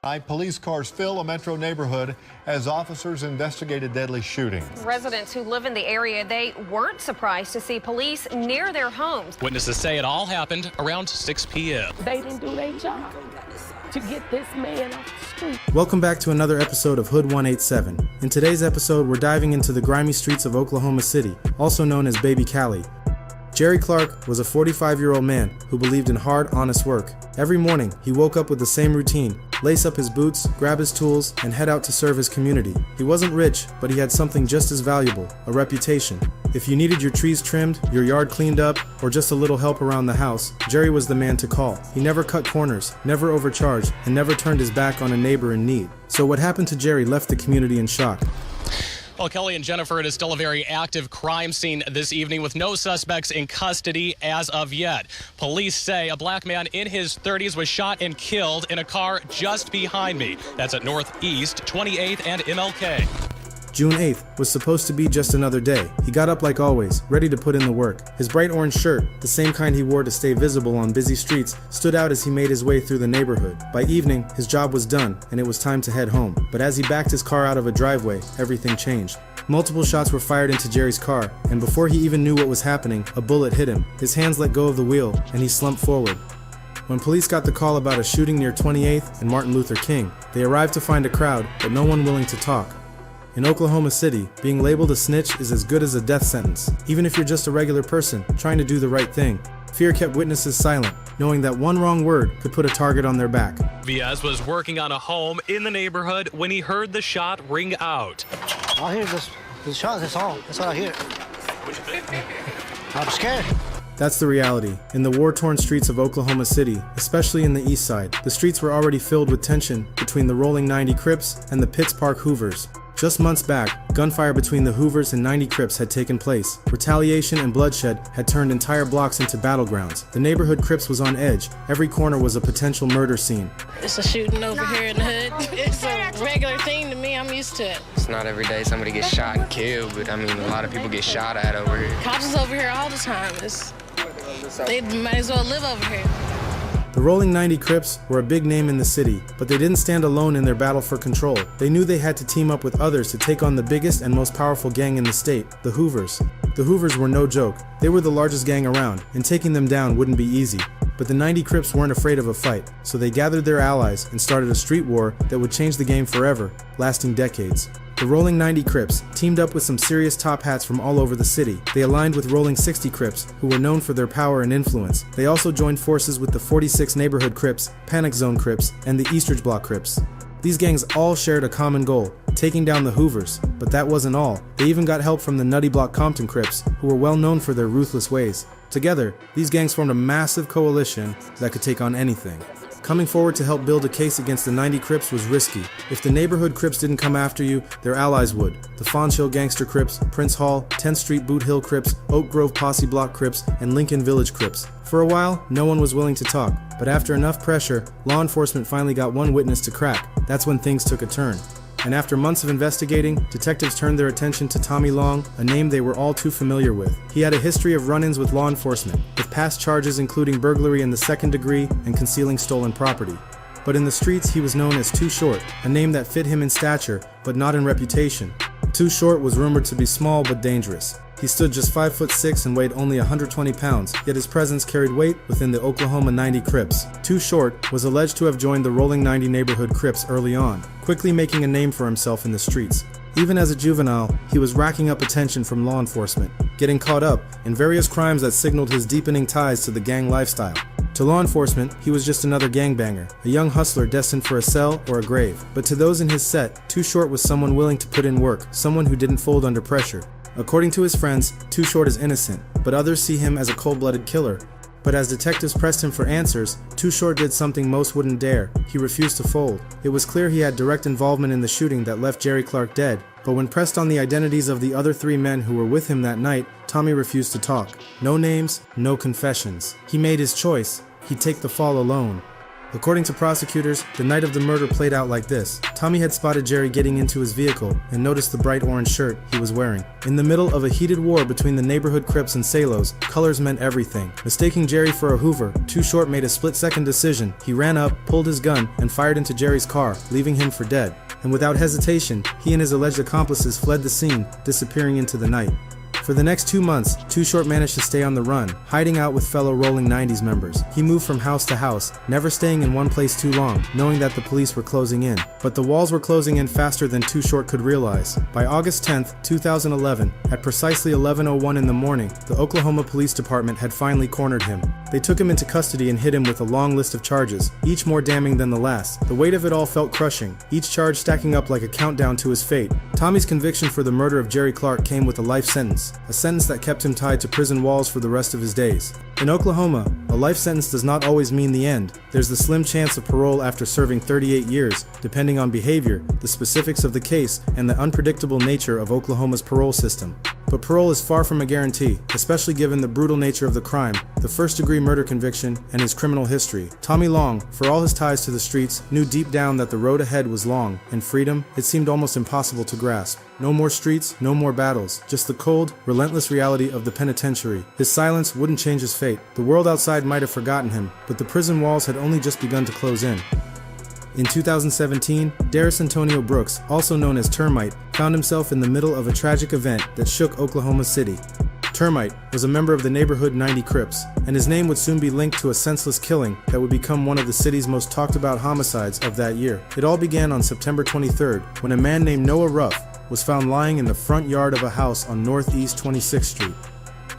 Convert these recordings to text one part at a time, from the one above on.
Police cars fill a metro neighborhood as officers investigate a deadly shooting. Residents who live in the area, they weren't surprised to see police near their homes. Witnesses say it all happened around 6 p.m. They didn't do their job to get this man off the street. Welcome back to another episode of Hood 187. In today's episode, we're diving into the grimy streets of Oklahoma City, also known as Baby Cali. Jerry Clark was a 45-year-old man who believed in hard, honest work. Every morning, he woke up with the same routine: lace up his boots, grab his tools, and head out to serve his community. He wasn't rich, but he had something just as valuable: a reputation. If you needed your trees trimmed, your yard cleaned up, or just a little help around the house, Jerry was the man to call. He never cut corners, never overcharged, and never turned his back on a neighbor in need. So what happened to Jerry left the community in shock. Well, Kelly and Jennifer, it is still a very active crime scene this evening with no suspects in custody as of yet. Police say a black man in his 30s was shot and killed in a car just behind me. That's at Northeast 28th and MLK. June 8th was supposed to be just another day. He got up like always, ready to put in the work. His bright orange shirt, the same kind he wore to stay visible on busy streets, stood out as he made his way through the neighborhood. By evening, his job was done, and it was time to head home. But as he backed his car out of a driveway, everything changed. Multiple shots were fired into Jerry's car, and before he even knew what was happening, a bullet hit him. His hands let go of the wheel, and he slumped forward. When police got the call about a shooting near 28th and Martin Luther King, they arrived to find a crowd, but no one willing to talk. In Oklahoma City, being labeled a snitch is as good as a death sentence, even if you're just a regular person trying to do the right thing. Fear kept witnesses silent, knowing that one wrong word could put a target on their back. Viaz was working on a home in the neighborhood when he heard the shot ring out. I hear the shot, that's all. That's what I hear. I'm scared. That's the reality. In the war-torn streets of Oklahoma City, especially in the east side, the streets were already filled with tension between the rolling 90 Crips and the Pitts Park Hoovers. Just months back, gunfire between the Hoovers and 90 Crips had taken place. Retaliation and bloodshed had turned entire blocks into battlegrounds. The Neighborhood Crips was on edge. Every corner was a potential murder scene. It's a shooting over here in the hood. It's a regular thing to me. I'm used to it. It's not every day somebody gets shot and killed, but I mean, a lot of people get shot at over here. Cops is over here all the time. They might as well live over here. The Rolling 90 Crips were a big name in the city, but they didn't stand alone in their battle for control. They knew they had to team up with others to take on the biggest and most powerful gang in the state, the Hoovers. The Hoovers were no joke. They were the largest gang around, and taking them down wouldn't be easy. But the 90 Crips weren't afraid of a fight, so they gathered their allies and started a street war that would change the game forever, lasting decades. The Rolling 90 Crips teamed up with some serious top hats from all over the city. They aligned with Rolling 60 Crips, who were known for their power and influence. They also joined forces with the 46 Neighborhood Crips, Panic Zone Crips, and the Eastridge Block Crips. These gangs all shared a common goal: taking down the Hoovers. But that wasn't all. They even got help from the Nutty Block Compton Crips, who were well known for their ruthless ways. Together, these gangs formed a massive coalition that could take on anything. Coming forward to help build a case against the 90 Crips was risky. If the Neighborhood Crips didn't come after you, their allies would. The Fawn Hill Gangster Crips, Prince Hall, 10th Street Boot Hill Crips, Oak Grove Posse Block Crips, and Lincoln Village Crips. For a while, no one was willing to talk, but after enough pressure, law enforcement finally got one witness to crack. That's when things took a turn. And after months of investigating, detectives turned their attention to Tommy Long, a name they were all too familiar with. He had a history of run-ins with law enforcement, with past charges including burglary in the second degree and concealing stolen property. But in the streets, he was known as Too Short, a name that fit him in stature, but not in reputation. Too Short was rumored to be small but dangerous. He stood just 5'6" and weighed only 120 pounds, yet his presence carried weight within the Oklahoma 90 Crips. Too Short was alleged to have joined the Rolling 90 Neighborhood Crips early on, quickly making a name for himself in the streets. Even as a juvenile, he was racking up attention from law enforcement, getting caught up in various crimes that signaled his deepening ties to the gang lifestyle. To law enforcement, he was just another gangbanger, a young hustler destined for a cell or a grave. But to those in his set, Too Short was someone willing to put in work, someone who didn't fold under pressure. According to his friends, Too Short is innocent, but others see him as a cold-blooded killer. But as detectives pressed him for answers, Too Short did something most wouldn't dare. He refused to fold. It was clear he had direct involvement in the shooting that left Jerry Clark dead, but when pressed on the identities of the other 3 men who were with him that night, Tommy refused to talk. No names, no confessions. He made his choice. He'd take the fall alone. According to prosecutors, the night of the murder played out like this. Tommy had spotted Jerry getting into his vehicle and noticed the bright orange shirt he was wearing. In the middle of a heated war between the Neighborhood Crips and Salos, colors meant everything. Mistaking Jerry for a Hoover, Too Short made a split-second decision. He ran up, pulled his gun, and fired into Jerry's car, leaving him for dead. And without hesitation, he and his alleged accomplices fled the scene, disappearing into the night. For the next 2 months, Too Short managed to stay on the run, hiding out with fellow Rolling 90s members. He moved from house to house, never staying in one place too long, knowing that the police were closing in. But the walls were closing in faster than Too Short could realize. By August 10th, 2011, at precisely 11:01 in the morning, the Oklahoma Police Department had finally cornered him. They took him into custody and hit him with a long list of charges, each more damning than the last. The weight of it all felt crushing, each charge stacking up like a countdown to his fate. Tommy's conviction for the murder of Jerry Clark came with a life sentence, a sentence that kept him tied to prison walls for the rest of his days. In Oklahoma, a life sentence does not always mean the end. There's the slim chance of parole after serving 38 years, depending on behavior, the specifics of the case, and the unpredictable nature of Oklahoma's parole system. But parole is far from a guarantee, especially given the brutal nature of the crime, the first-degree murder conviction, and his criminal history. Tommy Long, for all his ties to the streets, knew deep down that the road ahead was long, and freedom, it seemed almost impossible to grasp. No more streets, no more battles, just the cold, relentless reality of the penitentiary. His silence wouldn't change his fate. The world outside might have forgotten him, but the prison walls had only just begun to close in. In 2017, Darius Antonio Brooks, also known as Termite, found himself in the middle of a tragic event that shook Oklahoma City. Termite was a member of the Neighborhood Crips, and his name would soon be linked to a senseless killing that would become one of the city's most talked about homicides of that year. It all began on September 23rd, when a man named Noah Ruff was found lying in the front yard of a house on Northeast 26th Street.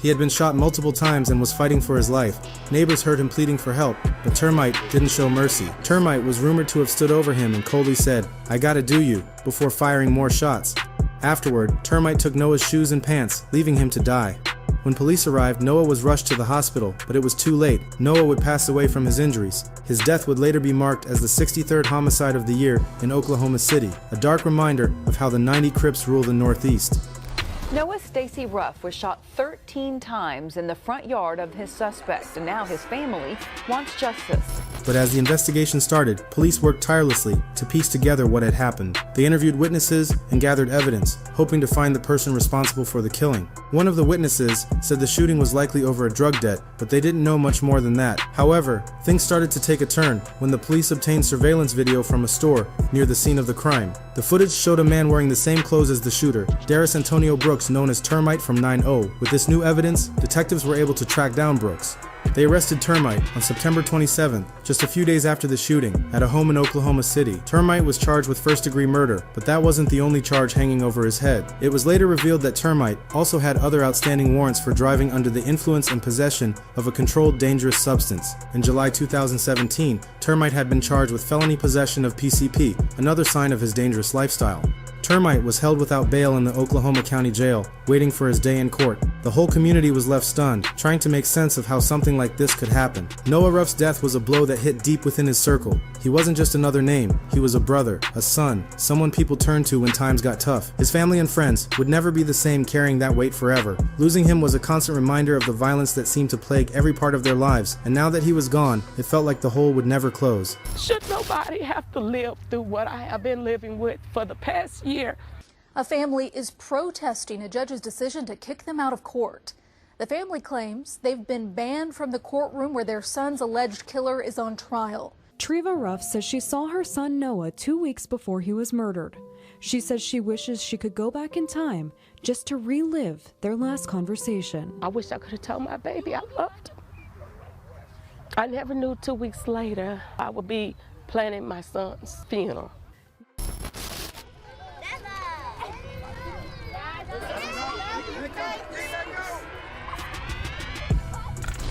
He had been shot multiple times and was fighting for his life. Neighbors heard him pleading for help, but Termite didn't show mercy. Termite was rumored to have stood over him and coldly said, "I gotta do you," before firing more shots. Afterward, Termite took Noah's shoes and pants, leaving him to die. When police arrived, Noah was rushed to the hospital, but it was too late. Noah would pass away from his injuries. His death would later be marked as the 63rd homicide of the year in Oklahoma City, a dark reminder of how the 90 Crips rule the Northeast. Noah Stacy Ruff was shot 13 times in the front yard of his suspect, and now his family wants justice. But as the investigation started, police worked tirelessly to piece together what had happened. They interviewed witnesses and gathered evidence, hoping to find the person responsible for the killing. One of the witnesses said the shooting was likely over a drug debt, but they didn't know much more than that. However, things started to take a turn when the police obtained surveillance video from a store near the scene of the crime. The footage showed a man wearing the same clothes as the shooter, Darius Antonio Brooks, known as Termite from 9-0. With this new evidence, detectives were able to track down Brooks. They arrested Termite on September 27th, just a few days after the shooting, at a home in Oklahoma City. Termite was charged with first-degree murder, but that wasn't the only charge hanging over his head. It was later revealed that Termite also had other outstanding warrants for driving under the influence and possession of a controlled dangerous substance. In July 2017, Termite had been charged with felony possession of PCP, another sign of his dangerous lifestyle. Termite was held without bail in the Oklahoma County Jail, waiting for his day in court. The whole community was left stunned, trying to make sense of how something like this could happen. Noah Ruff's death was a blow that hit deep within his circle. He wasn't just another name, he was a brother, a son, someone people turned to when times got tough. His family and friends would never be the same carrying that weight forever. Losing him was a constant reminder of the violence that seemed to plague every part of their lives, and now that he was gone, it felt like the hole would never close. Should nobody have to live through what I have been living with for the past year? A family is protesting a judge's decision to kick them out of court. The family claims they've been banned from the courtroom where their son's alleged killer is on trial. Treva Ruff says she saw her son Noah 2 weeks before he was murdered. She says she wishes she could go back in time just to relive their last conversation. I wish I could have told my baby I loved him. I never knew 2 weeks later I would be planning my son's funeral.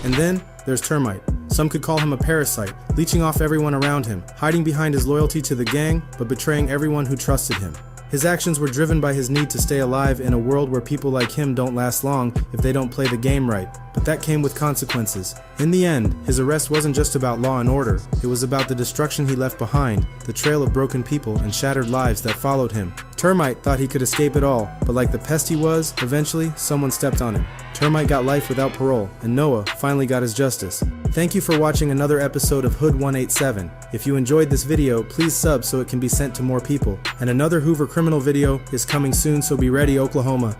And then there's Termite. Some could call him a parasite, leeching off everyone around him, hiding behind his loyalty to the gang, but betraying everyone who trusted him. His actions were driven by his need to stay alive in a world where people like him don't last long if they don't play the game right. But that came with consequences. In the end, his arrest wasn't just about law and order. It was about the destruction he left behind, the trail of broken people and shattered lives that followed him. Termite thought he could escape it all, but like the pest he was, eventually someone stepped on him. Termite got life without parole, and Noah finally got his justice. Thank you for watching another episode of Hood 187. If you enjoyed this video, please sub so it can be sent to more people. And another Hoover criminal video is coming soon, so be ready, Oklahoma.